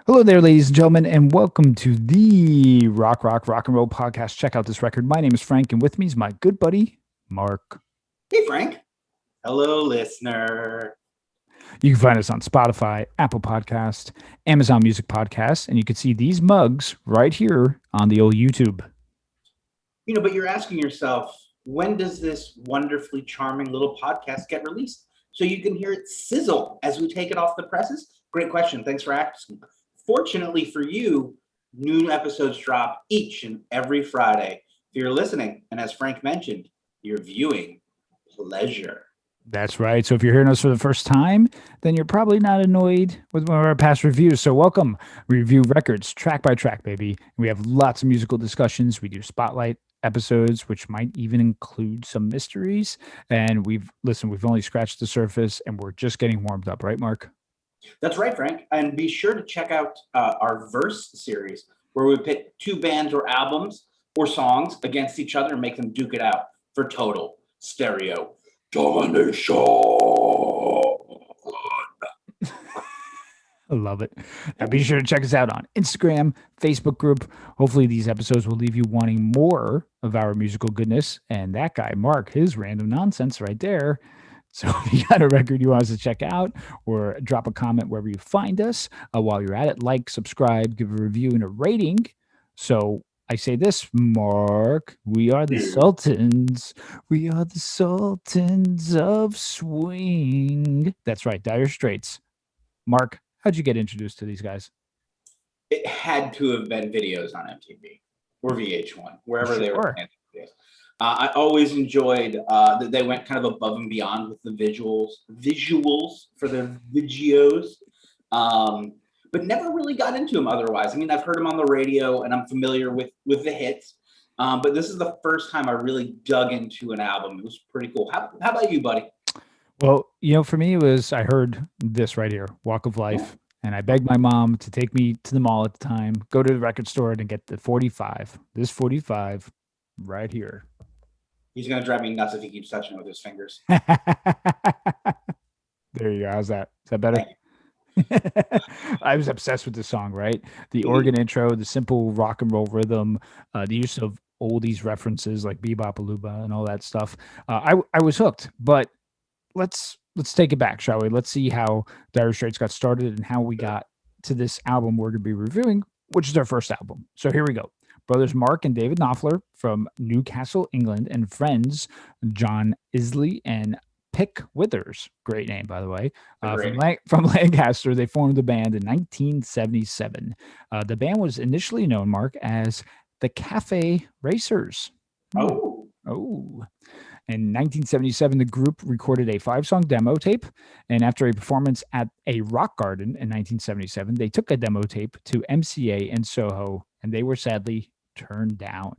Hello there, ladies and gentlemen, and welcome to the Rock and Roll podcast. Check out this record. My name is Frank, and with me is my good buddy, Mark. Hey, Frank. Hello, listener. You can find us on Spotify, Apple Podcast, Amazon Music Podcast, and you can see these mugs right here on the old YouTube. But you're asking yourself, when does this wonderfully charming little podcast get released? So you can hear it sizzle as we take it off the presses? Great question. Thanks for asking. Fortunately for you, new episodes drop each and every Friday. If you're listening, and as Frank mentioned, you're viewing pleasure. That's right. So if you're hearing us for the first time, then you're probably not annoyed with one of our past reviews. So welcome. We review records track by track, baby. We have lots of musical discussions. We do spotlight episodes, which might even include some mysteries. And we've only scratched the surface and we're just getting warmed up, right, Mark? That's right, Frank. And be sure to check out our Verse series, where we pit two bands or albums or songs against each other and make them duke it out for total stereo domination. I love it. Now be sure to check us out on Instagram, Facebook group. Hopefully these episodes will leave you wanting more of our musical goodness. And that guy, Mark, his random nonsense right there. So if you got a record you want us to check out, or drop a comment wherever you find us, while you're at it, like, subscribe, give a review and a rating. So I say this, Mark, we are the Sultans. We are the Sultans of Swing. That's right, Dire Straits. Mark, how'd you get introduced to these guys? It had to have been videos on MTV or VH1, wherever they were Sure. playing videos. I always enjoyed that they went kind of above and beyond with the visuals for their videos, but never really got into them otherwise. I mean, I've heard them on the radio and I'm familiar with the hits, but this is the first time I really dug into an album. It was pretty cool. How about you, buddy? Well, for me, it was, I heard this right here, Walk of Life. And I begged my mom to take me to the mall at the time, go to the record store and get the 45, this 45 right here. He's going to drive me nuts if he keeps touching it with his fingers. There you go. How's that? Is that better? I was obsessed with this song, right? The Mhm. organ intro, the simple rock and roll rhythm, the use of oldies references like Bebop Aluba and all that stuff. I was hooked. But let's take it back, shall we? Let's see how Dire Straits got started and how we got to this album we're going to be reviewing, which is our first album. So here we go. Brothers Mark and David Knopfler from Newcastle, England, and friends John Isley and Pick Withers, great name by the way, from Lancaster. They formed the band in 1977. The band was initially known, Mark, as the Cafe Racers. Oh. Oh. In 1977, the group recorded a 5-song demo tape, and after a performance at a rock garden in 1977, they took a demo tape to MCA in Soho, and they were sadly turned down.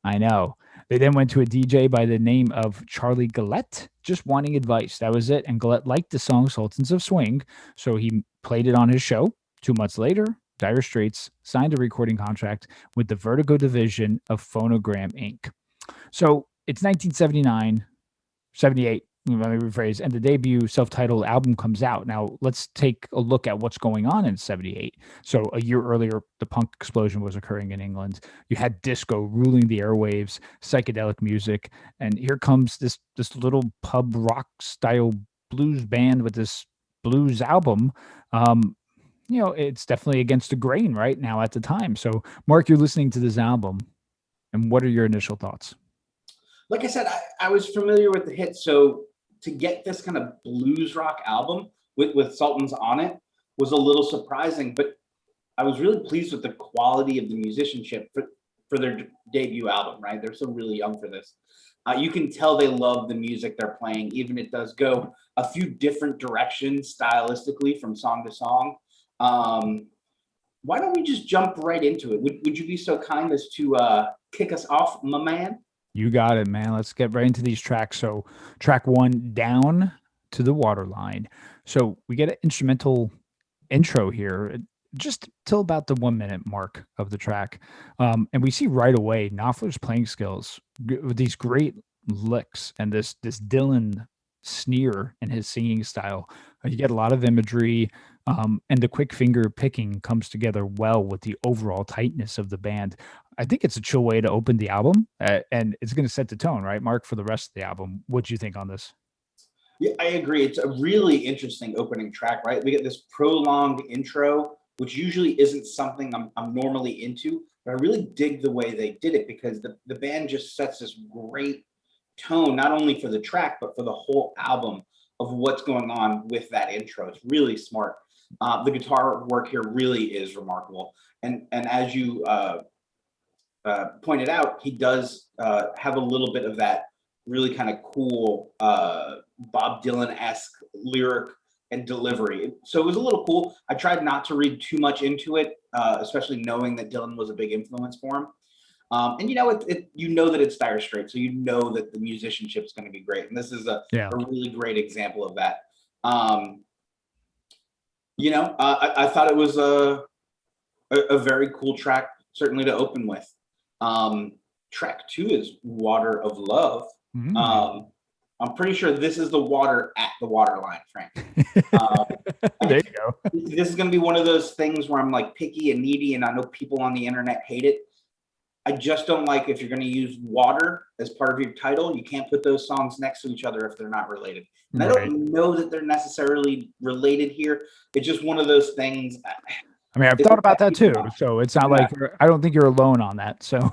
I know. They then went to a DJ by the name of Charlie Gillette, just wanting advice. That was it. And Gillette liked the song Sultans of Swing, so he played it on his show. 2 months later, Dire Straits signed a recording contract with the Vertigo division of Phonogram Inc. So it's 1979, 78, let me rephrase, and the debut self-titled album comes out. Now, let's take a look at what's going on in 78. So a year earlier, the punk explosion was occurring in England. You had disco ruling the airwaves, psychedelic music, and here comes this little pub rock style blues band with this blues album. It's definitely against the grain right now at the time. So, Mark, you're listening to this album, and what are your initial thoughts? Like I said, I was familiar with the hits, so to get this kind of blues rock album with Sultans on it was a little surprising, but I was really pleased with the quality of the musicianship for their debut album, right? They're still really young for this. You can tell they love the music they're playing, even it does go a few different directions stylistically from song to song. Why don't we just jump right into it? Would you be so kind as to kick us off, my man? You got it, man. Let's get right into these tracks. So, track 1, Down to the Waterline. So, we get an instrumental intro here, just till about the 1 minute mark of the track. And we see right away Knopfler's playing skills with these great licks and this Dylan sneer in his singing style. You get a lot of imagery, And the quick finger picking comes together well with the overall tightness of the band. I think it's a chill way to open the album, and it's going to set the tone, right, Mark, for the rest of the album. What do you think on this? Yeah, I agree. It's a really interesting opening track, right? We get this prolonged intro, which usually isn't something I'm normally into, but I really dig the way they did it because the band just sets this great tone, not only for the track, but for the whole album of what's going on with that intro. It's really smart. The guitar work here really is remarkable. And as you pointed out, he does have a little bit of that really kind of cool Bob Dylan-esque lyric and delivery. So it was a little cool. I tried not to read too much into it, especially knowing that Dylan was a big influence for him. And you know, you know that it's Dire Straits, so you know that the musicianship is going to be great. And this is a Yeah. really great example of that. I thought it was a very cool track, certainly to open with. Track 2 is Water of Love. Mm. I'm pretty sure this is the water at the waterline, Frank. There you go. This is going to be one of those things where I'm like picky and needy, and I know people on the internet hate it. I just don't like if you're going to use water as part of your title, you can't put those songs next to each other if they're not related. And I don't know that they're necessarily related here. It's just one of those things. I mean, I've thought about that too. So it's not like I don't think you're alone on that. So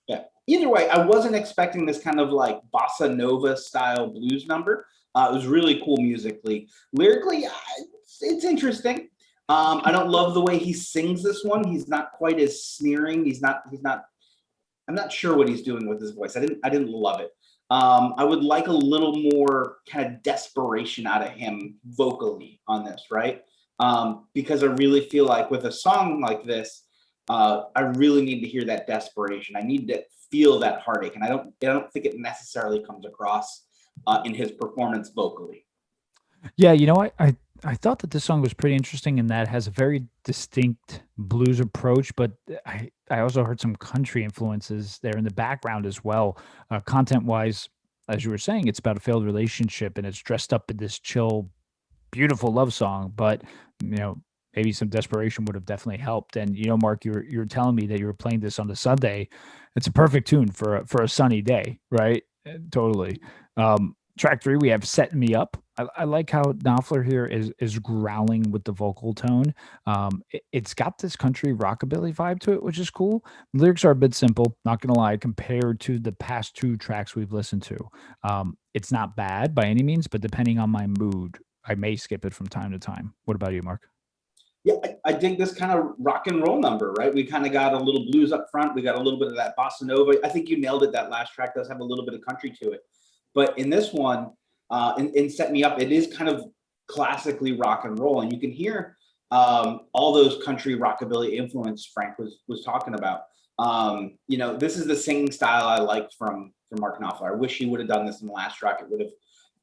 yeah. Either way, I wasn't expecting this kind of like bossa nova style blues number. It was really cool musically. Lyrically, it's interesting. I don't love the way he sings this one. He's not quite as sneering. He's not. I'm not sure what he's doing with his voice. I didn't love it. I would like a little more kind of desperation out of him vocally on this, right? Because I really feel like with a song like this, I really need to hear that desperation. I need to feel that heartache, and I don't think it necessarily comes across in his performance vocally. Yeah, you know, I thought that this song was pretty interesting in that it has a very distinct blues approach, but I also heard some country influences there in the background as well. Content wise, as you were saying, it's about a failed relationship and it's dressed up in this chill, beautiful love song, but maybe some desperation would have definitely helped. And Mark, you were telling me that you were playing this on the Sunday. It's a perfect tune for a sunny day, right? Totally. Track 3, we have "Set Me Up." I like how Knopfler here is growling with the vocal tone. It's got this country rockabilly vibe to it, which is cool. The lyrics are a bit simple, not gonna lie, compared to the past 2 tracks we've listened to. It's not bad by any means, but depending on my mood, I may skip it from time to time. What about you, Mark? Yeah, I dig this kind of rock and roll number, right? We kind of got a little blues up front. We got a little bit of that bossa nova. I think you nailed it. That last track does have a little bit of country to it. But in this one, in Set Me Up, it is kind of classically rock and roll. And you can hear all those country rockabilly influence Frank was talking about. This is the singing style I like from Mark Knopfler. I wish he would have done this in the last track. It would have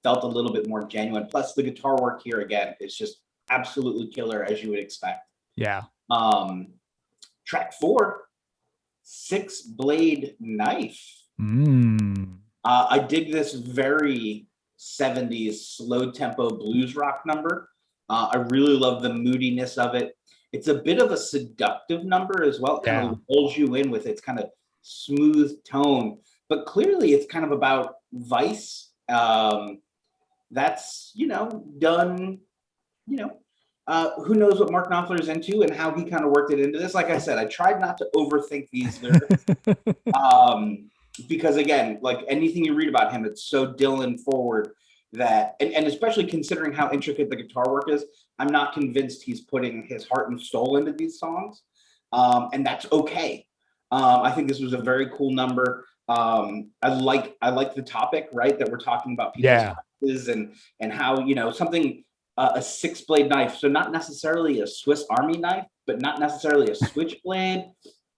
felt a little bit more genuine. Plus, the guitar work here, again, is just absolutely killer, as you would expect. Yeah. Track 4, Six Blade Knife. I dig this very 70s slow tempo blues rock number. I really love the moodiness of it. It's a bit of a seductive number as well. It kind of pulls you in with its kind of smooth tone, but clearly it's kind of about vice. That's done. Who knows what Mark Knopfler is into and how he kind of worked it into this. Like I said, I tried not to overthink these lyrics. Because again, like anything you read about him, it's so Dylan forward that, and especially considering how intricate the guitar work is, I'm not convinced he's putting his heart and soul into these songs. And that's okay. I think this was a very cool number. I like the topic, right? That we're talking about people's vices and how, something, a 6-blade knife. So not necessarily a Swiss Army knife, but not necessarily a switchblade.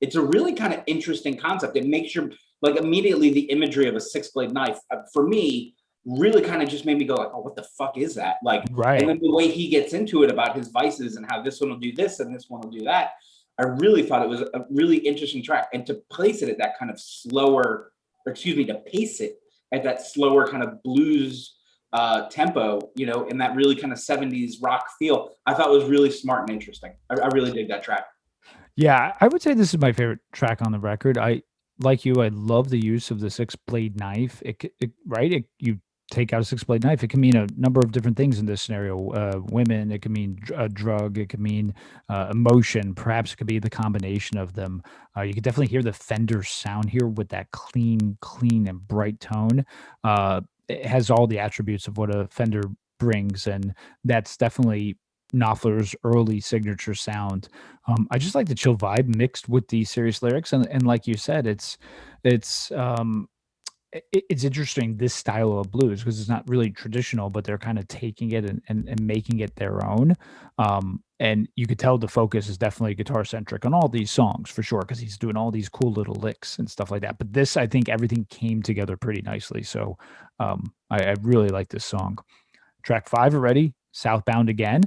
It's a really kind of interesting concept. It makes your, like, immediately the imagery of a 6-blade knife, for me, really kind of just made me go like, oh, what the fuck is that? Like, and then the way he gets into it about his vices and how this one will do this and this one will do that. I really thought it was a really interesting track. And to place it at that kind of slower, to pace it at that slower kind of blues tempo, in that really kind of 70s rock feel, I thought was really smart and interesting. I really dig that track. Yeah, I would say this is my favorite track on the record. Like you, I love the use of the six blade knife. Right? You take out a six blade knife. It can mean a number of different things in this scenario. Women, it can mean a drug, it can mean emotion. Perhaps it could be the combination of them. You can definitely hear the Fender sound here with that clean, and bright tone. It has all the attributes of what a Fender brings, and that's definitely Knopfler's early signature sound. I just like the chill vibe mixed with the serious lyrics, and like you said, it's it's interesting this style of blues because it's not really traditional, but they're kind of taking it and making it their own. And you could tell the focus is definitely guitar centric on all these songs for sure because he's doing all these cool little licks and stuff like that. But this, I think, everything came together pretty nicely. So I really like this song. Track 5 already, Southbound Again.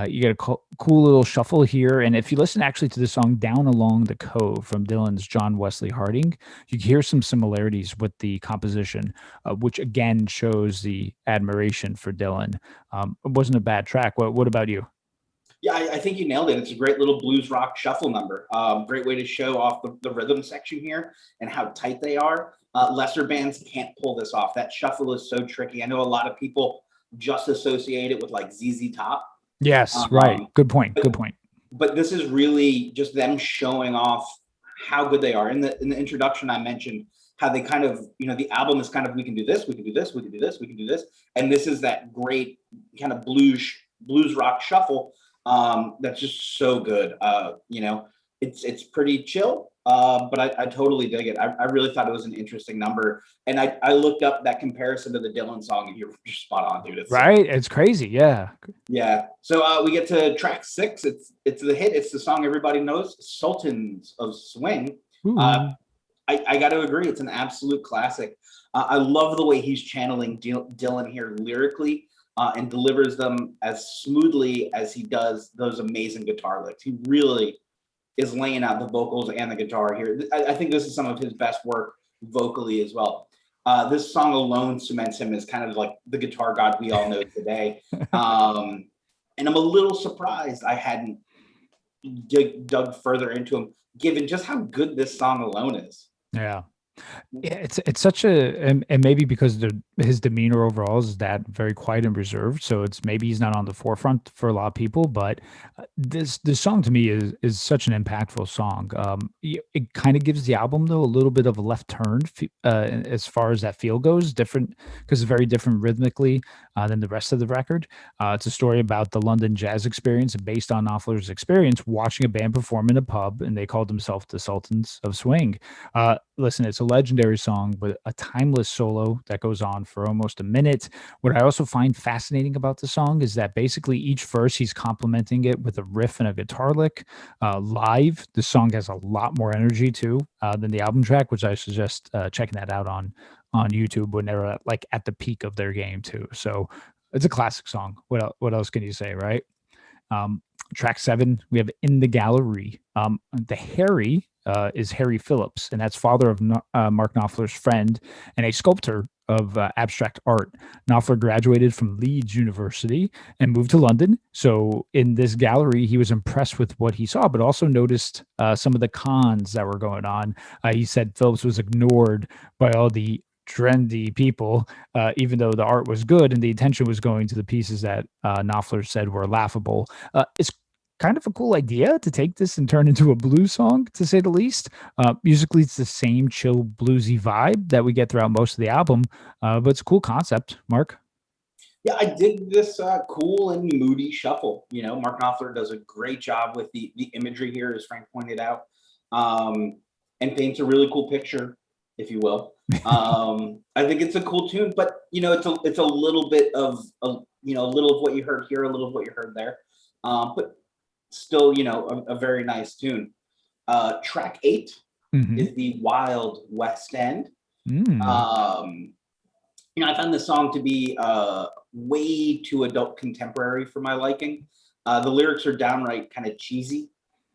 You get a cool little shuffle here. And if you listen actually to the song Down Along the Cove from Dylan's John Wesley Harding, you can hear some similarities with the composition, which again shows the admiration for Dylan. It wasn't a bad track. What about you? Yeah, I think you nailed it. It's a great little blues rock shuffle number. Great way to show off the rhythm section here and how tight they are. Lesser bands can't pull this off. That shuffle is so tricky. I know a lot of people just associate it with like ZZ Top. Yes, right. Um, Good point. Good but point. but this is really just them showing off how good they are. In the introduction, I mentioned how they kind of, the album is kind of, we can do this, we can do this, we can do this, we can do this, and this is that great kind of blues rock shuffle that's just so good. It's pretty chill, but I totally dig it. I really thought it was an interesting number, and I looked up that comparison to the Dylan song, and you're spot on, dude. It's Right? It's crazy. Yeah. yeah. So we get to track 6. It's the hit. It's the song everybody knows, "Sultans of Swing." Uh, Ooh. I got to agree, it's an absolute classic. I love the way he's channeling Dylan here lyrically, and delivers them as smoothly as he does those amazing guitar licks. He really is laying out the vocals and the guitar here. I think this is some of his best work vocally as well. This song alone cements him as kind of like the guitar god we all know today. And I'm a little surprised I hadn't dug further into him, given just how good this song alone is. Yeah. Yeah, it's such a and maybe because his demeanor overall is that very quiet and reserved, so it's maybe he's not on the forefront for a lot of people, but this song to me is such an impactful song. It kind of gives the album though a little bit of a left turn as far as that feel goes, different because it's very different rhythmically than the rest of the record. It's a story about the London jazz experience based on Knopfler's experience watching a band perform in a pub, and they called themselves the Sultans of Swing. Listen, it's a legendary song with a timeless solo that goes on for almost a minute. What I also find fascinating about the song is that basically each verse he's complementing it with a riff and a guitar lick. Live, the song has a lot more energy too than the album track, which I suggest checking that out on YouTube when they're like at the peak of their game too. So it's a classic song. What else can you say, right? Um, Track 7, we have In the Gallery. The Harry is Harry Phillips, and that's father of Mark Knopfler's friend and a sculptor of abstract art. Knopfler graduated from Leeds University and moved to London. So in this gallery, he was impressed with what he saw, but also noticed some of the cons that were going on. He said Phillips was ignored by all the trendy people, even though the art was good and the attention was going to the pieces that Knopfler said were laughable. It's kind of a cool idea to take this and turn into a blues song, to say the least. Musically, it's the same chill bluesy vibe that we get throughout most of the album, but it's a cool concept. Mark? Yeah, I dig this cool and moody shuffle. Mark Knopfler does a great job with the imagery here, as Frank pointed out, and paints a really cool picture, if you will. I think it's a cool tune, but it's a little bit of a little of what you heard here, a little of what you heard there, but still, a very nice tune. Track 8 Hmm. is the Wild West End. Mm. Um, I found this song to be way too adult contemporary for my liking. The lyrics are downright kind of cheesy,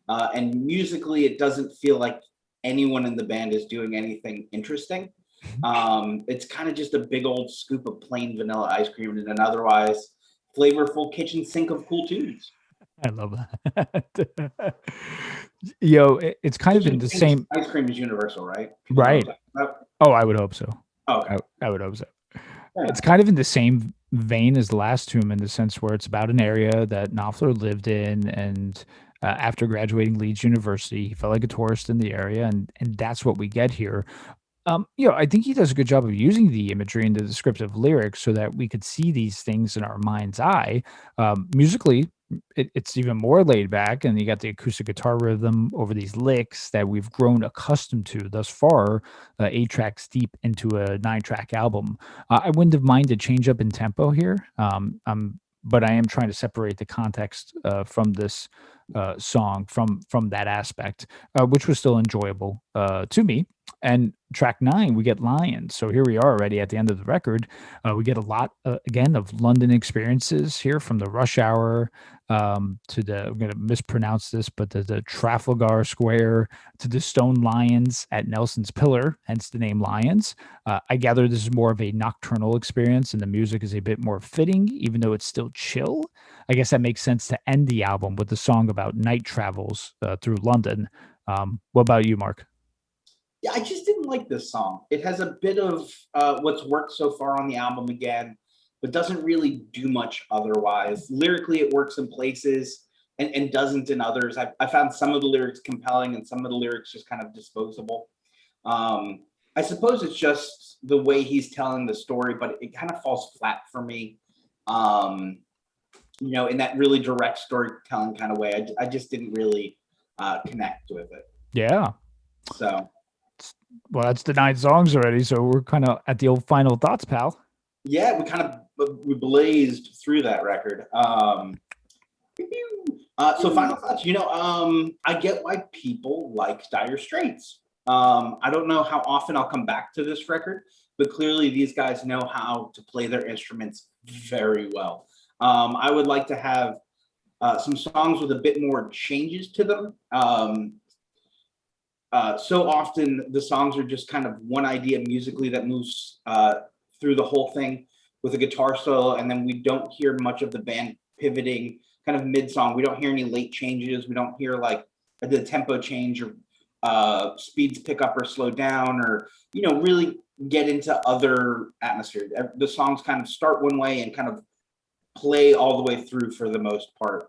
and musically, it doesn't feel like anyone in the band is doing anything interesting. It's kind of just a big old scoop of plain vanilla ice cream and an otherwise flavorful kitchen sink of cool tunes. I love that. Yo, it's kind of in Kitchen the sinks same ice cream is universal, right? You know what right. I'm talking about? Oh, I would hope so. Oh, okay. I would hope so. Fair It's enough. kind of in the same vein as the last tomb in the sense where it's about an area that Knopfler lived in, and after graduating Leeds University, he felt like a tourist in the area, and that's what we get here. I think he does a good job of using the imagery and the descriptive lyrics so that we could see these things in our mind's eye. Musically, it's even more laid back, and you got the acoustic guitar rhythm over these licks that we've grown accustomed to thus far, 8 tracks deep into a 9 track album. I wouldn't have minded change up in tempo here, but I am trying to separate the context from this song from that aspect, which was still enjoyable to me. And track 9, we get Lions. So here we are already at the end of the record. We get a lot, again, of London experiences here from the rush hour to the, I'm going to mispronounce this, but the Trafalgar Square to the stone lions at Nelson's Pillar, hence the name Lions. I gather this is more of a nocturnal experience and the music is a bit more fitting, even though it's still chill. I guess that makes sense to end the album with the song about night travels through London. What about you, Mark? Yeah, I just didn't like this song. It has a bit of what's worked so far on the album again, but doesn't really do much otherwise. Lyrically, it works in places and doesn't in others. I found some of the lyrics compelling and some of the lyrics just kind of disposable. Um, I suppose it's just the way he's telling the story, but it kind of falls flat for me. Um, in that really direct storytelling kind of way. I just didn't really connect with it. Yeah. So Well, that's the 9 songs already, so we're kind of at the old final thoughts, pal. yeah, we blazed through that record. So final thoughts. I get why people like Dire Straits. I don't know how often I'll come back to this record, but clearly these guys know how to play their instruments very well. I would like to have some songs with a bit more changes to them. So often the songs are just kind of one idea musically that moves through the whole thing with a guitar solo, and then we don't hear much of the band pivoting kind of mid-song. We don't hear any late changes. We don't hear like the tempo change or speeds pick up or slow down or really get into other atmosphere. The songs kind of start one way and kind of play all the way through for the most part,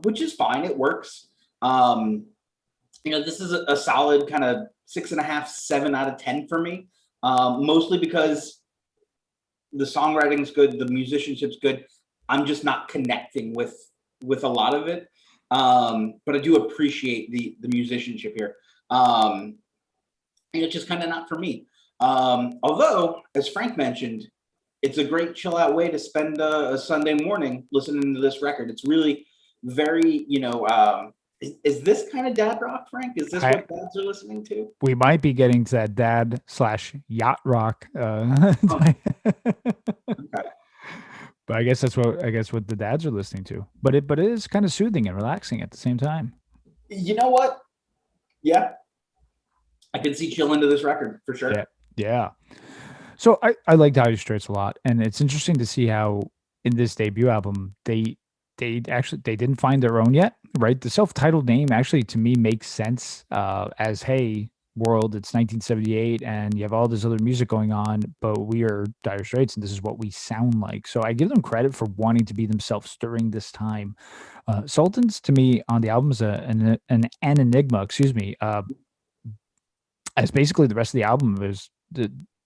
which is fine. It works. This is a solid kind of 6.5, 7 out of 10 for me. Mostly because the songwriting's good, the musicianship's good. I'm just not connecting with a lot of it. But I do appreciate the musicianship here. And it's just kind of not for me. Although, as Frank mentioned, it's a great chill out way to spend a Sunday morning listening to this record. It's really very, is this kind of dad rock, Frank? Is this I what dads are listening to? We might be getting to that dad slash yacht rock. Oh, okay. But I guess what the dads are listening to. But it is kind of soothing and relaxing at the same time. You know what? Yeah, I can see chill into this record for Yeah. sure. Yeah. So I like Dire Straits a lot, and it's interesting to see how in this debut album they didn't find their own yet, right? The self-titled name actually to me makes sense as hey world, it's 1978 and you have all this other music going on, but we are Dire Straits and this is what we sound like. So I give them credit for wanting to be themselves during this time. Sultans to me on the album is an enigma, excuse me. As basically the rest of the album is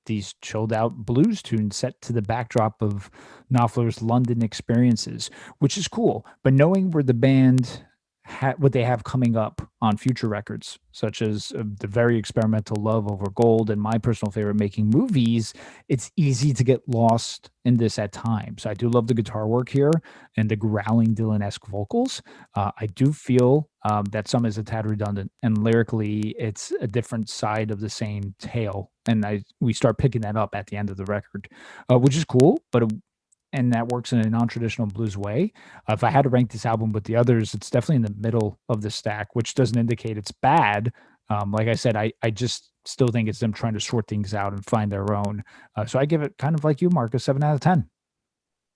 these chilled out blues tunes set to the backdrop of Knopfler's London experiences, which is cool. But knowing where the band what they have coming up on future records, such as the very experimental Love Over Gold and my personal favorite, Making Movies, it's easy to get lost in this at times. I do love the guitar work here and the growling Dylan-esque vocals. I do feel that some is a tad redundant, and lyrically, it's a different side of the same tale. And we start picking that up at the end of the record, which is cool, but and that works in a non-traditional blues way. If I had to rank this album with the others, it's definitely in the middle of the stack, which doesn't indicate it's bad. Like I said, I just still think it's them trying to sort things out and find their own. So I give it kind of like you, Mark, a 7 out of 10.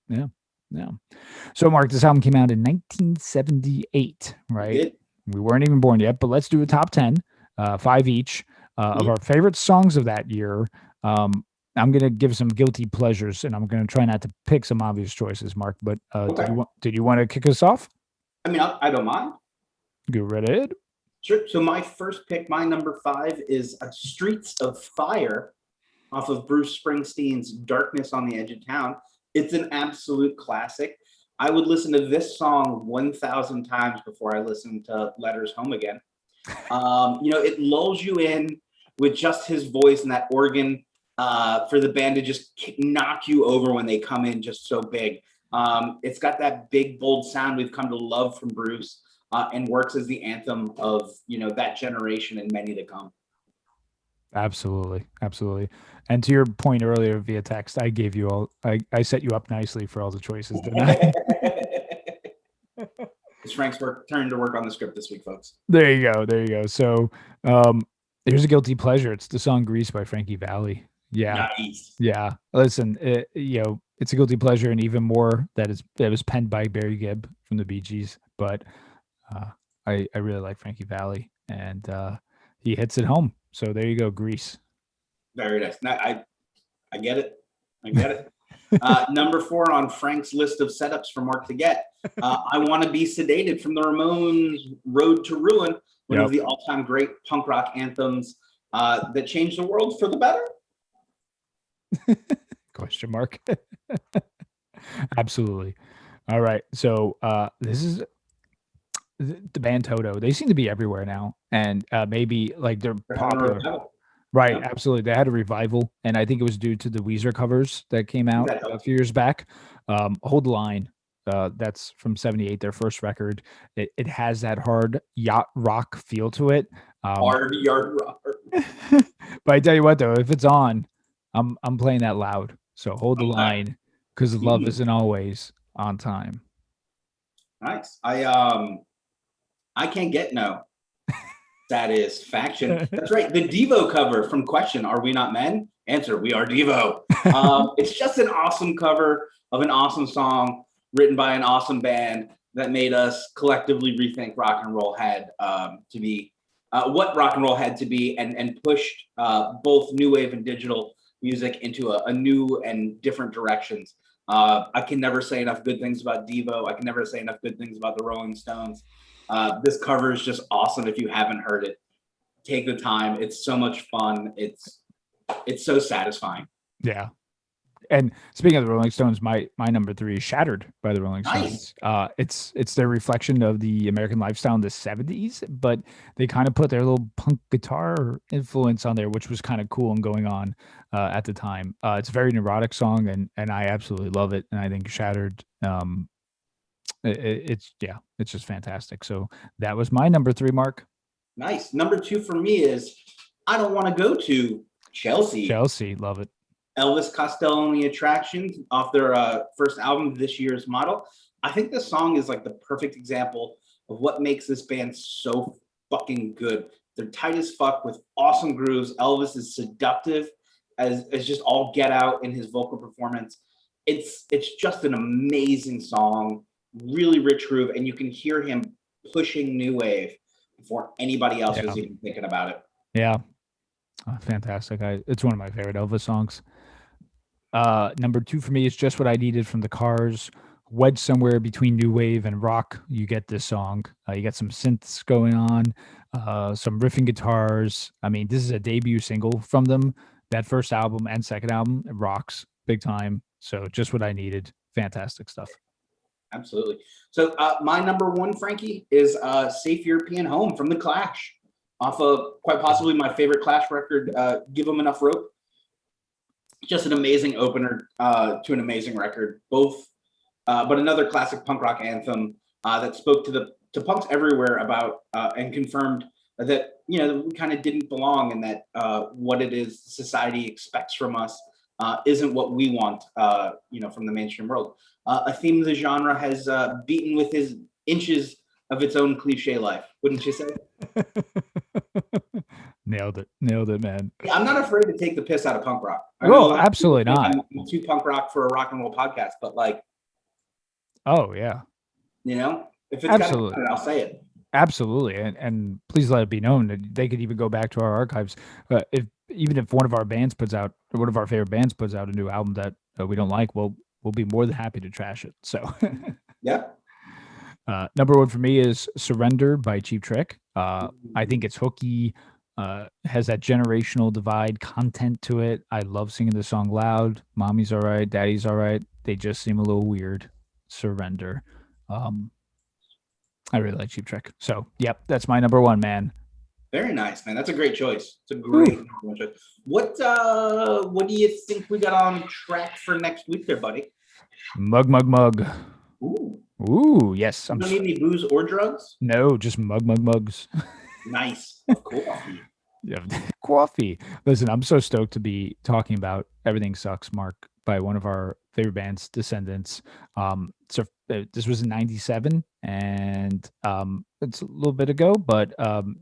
Yeah. Yeah. So, Mark, this album came out in 1978, right? Did. We weren't even born yet, but let's do a top 10, 5 each, of our favorite songs of that year. I'm going to give some guilty pleasures, and I'm going to try not to pick some obvious choices, Mark. But Okay. did you want to kick us off? I mean, I don't mind. Go right ahead. Sure. So my first pick, my number 5, is Streets of Fire off of Bruce Springsteen's Darkness on the Edge of Town. It's an absolute classic. I would listen to this song 1,000 times before I listen to Letters Home Again. It lulls you in with just his voice and that organ for the band to just knock you over when they come in just so big. It's got that big, bold sound we've come to love from Bruce, and works as the anthem of, that generation and many to come. Absolutely. Absolutely. And to your point earlier via text, I gave you all, I set you up nicely for all the choices, didn't I? It's Frank's turn to work on the script this week, folks. There you go. There you go. So here's a guilty pleasure. It's the song Grease by Frankie Valli. Yeah. Nice. Yeah. Listen, it's a guilty pleasure, and even more that it was penned by Barry Gibb from the Bee Gees. But I really like Frankie Valli, and he hits it home. So there you go, Grease. Very nice. Now, I get it. I get it. Number 4 on Frank's list of setups for Mark to get. I Want to Be Sedated from the Ramones' Road to Ruin, one of the all-time great punk rock anthems that changed the world for the better. Question mark. Absolutely. All right. So this is the band Toto. They seem to be everywhere now, and maybe like they're popular. Right, Yeah. absolutely. They had a revival, and I think it was due to the Weezer covers that came out a few years back. Hold the Line, that's from '78, their first record. It has that hard yacht rock feel to it. Hard yard rock. But I tell you what, though, if it's on, I'm playing that loud. So Hold the Line, because love isn't always on time. Nice. I can't get no satisfaction. That's right. The Devo cover from Question, Are We Not Men? Answer, we are Devo. It's just an awesome cover of an awesome song written by an awesome band that made us collectively rethink rock and roll had to be what rock and roll had to be, and pushed both new wave and digital music into a new and different directions. I can never say enough good things about Devo. I can never say enough good things about the Rolling Stones. This cover is just awesome. If you haven't heard it, take the time. It's so much fun. It's so satisfying. Yeah. And speaking of the Rolling Stones, my number 3 is Shattered by the Rolling Stones. It's their reflection of the American lifestyle in the '70s, but they kind of put their little punk guitar influence on there, which was kind of cool and going on at the time. It's a very neurotic song, and I absolutely love it. And I think Shattered, it's just fantastic. So that was my number 3, Mark. Nice. Number 2 for me is I Don't Want to Go to Chelsea. Chelsea, love it. Elvis Costello and the Attractions off their first album, This Year's Model. I think this song is like the perfect example of what makes this band so fucking good. They're tight as fuck with awesome grooves. Elvis is seductive as just all get out in his vocal performance. It's just an amazing song, really rich groove, and you can hear him pushing new wave before anybody else was even thinking about it. Yeah. Fantastic. It's one of my favorite Elvis songs. Number 2 for me is Just What I Needed from the Cars. Wedged somewhere between new wave and rock, you get this song. You get some synths going on, some riffing guitars. I mean, this is a debut single from them. That first album and second album, it rocks big time. So Just What I Needed. Fantastic stuff. Absolutely. So my number 1, Frankie, is Safe European Home from The Clash, off of quite possibly my favorite Clash record, Give 'Em Enough Rope. Just an amazing opener to an amazing record, both, but another classic punk rock anthem that spoke to punks everywhere about and confirmed that we kind of didn't belong, and that what it is society expects from us isn't what we want, from the mainstream world. A theme the genre has beaten with his inches of its own cliche life, wouldn't you say? Nailed it, man. I'm not afraid to take the piss out of punk rock. I know a Oh, lot of people absolutely think not. I'm too punk rock for a rock and roll podcast, but like, Oh yeah, if it's got to absolutely. come out, I'll say it. Absolutely, and please let it be known that they could even go back to our archives. If even if one of our bands puts out, or one of our favorite bands puts out a new album that we don't like, we'll be more than happy to trash it. So, Yeah. number one for me is "Surrender" by Cheap Trick. I think it's hooky, has that generational divide content to it. I love singing the song loud. Mommy's all right, Daddy's all right. They just seem a little weird. Surrender. Um, I really like Cheap Trick. So, yep, that's my number one, man. Very nice, man. That's a great choice. It's a great Whew. choice. What do you think we got on track for next week there, buddy? Mug, mug, mug. Ooh. Ooh, yes. You don't need any booze or drugs? No, just mugs. Nice. Of coffee. Yeah, coffee. Listen, I'm so stoked to be talking about "Everything Sucks," Mark, by one of our favorite bands, Descendants. So this was in '97, and it's a little bit ago, but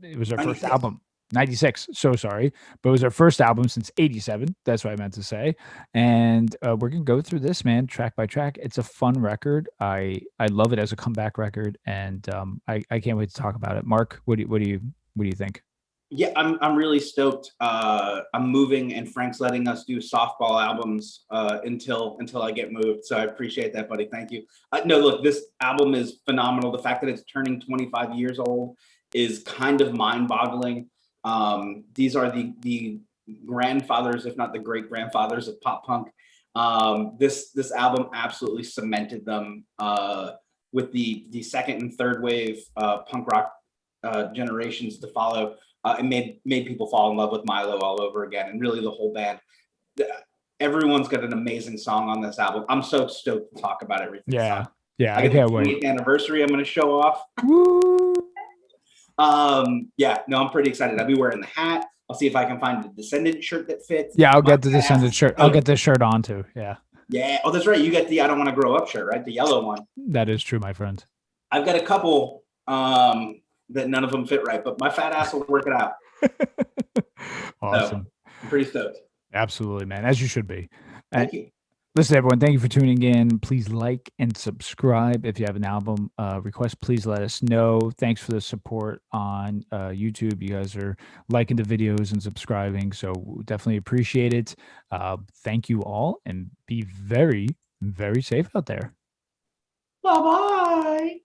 it was our first 96. album. '96. So sorry, but it was our first album since '87. That's what I meant to say. And we're gonna go through this, man, track by track. It's a fun record. I love it as a comeback record, and I can't wait to talk about it. Mark, what do you think? Yeah, I'm really stoked. I'm moving, and Frank's letting us do softball albums until I get moved. So I appreciate that, buddy. Thank you. No, look, this album is phenomenal. The fact that it's turning 25 years old is kind of mind-boggling. These are the grandfathers, if not the great grandfathers, of pop punk. This album absolutely cemented them with the second and third wave punk rock generations to follow. It made people fall in love with Milo all over again, and really the whole band. Everyone's got an amazing song on this album. I'm so stoked to talk about everything. Yeah, yeah, I I got the can't wait. 20th anniversary I'm going to show off. Woo! Yeah, no, I'm pretty excited. I'll be wearing the hat. I'll see if I can find the Descendant shirt that fits. Yeah, I'll My get the Descendant mask. shirt. I'll get this shirt on too. Yeah, Yeah. Oh, that's right. You got the I Don't Want to Grow Up shirt, right? The yellow one. that is true, my friend. I've got a couple that none of them fit right, but my fat ass will work it out. Awesome. So, I'm pretty stoked. Absolutely, man, as you should be. And Thank you. listen, everyone, thank you for tuning in. Please like and subscribe. If you have an album request, please let us know. Thanks for the support on YouTube. You guys are liking the videos and subscribing, so definitely appreciate it. Thank you all, and be very, very safe out there. Bye bye.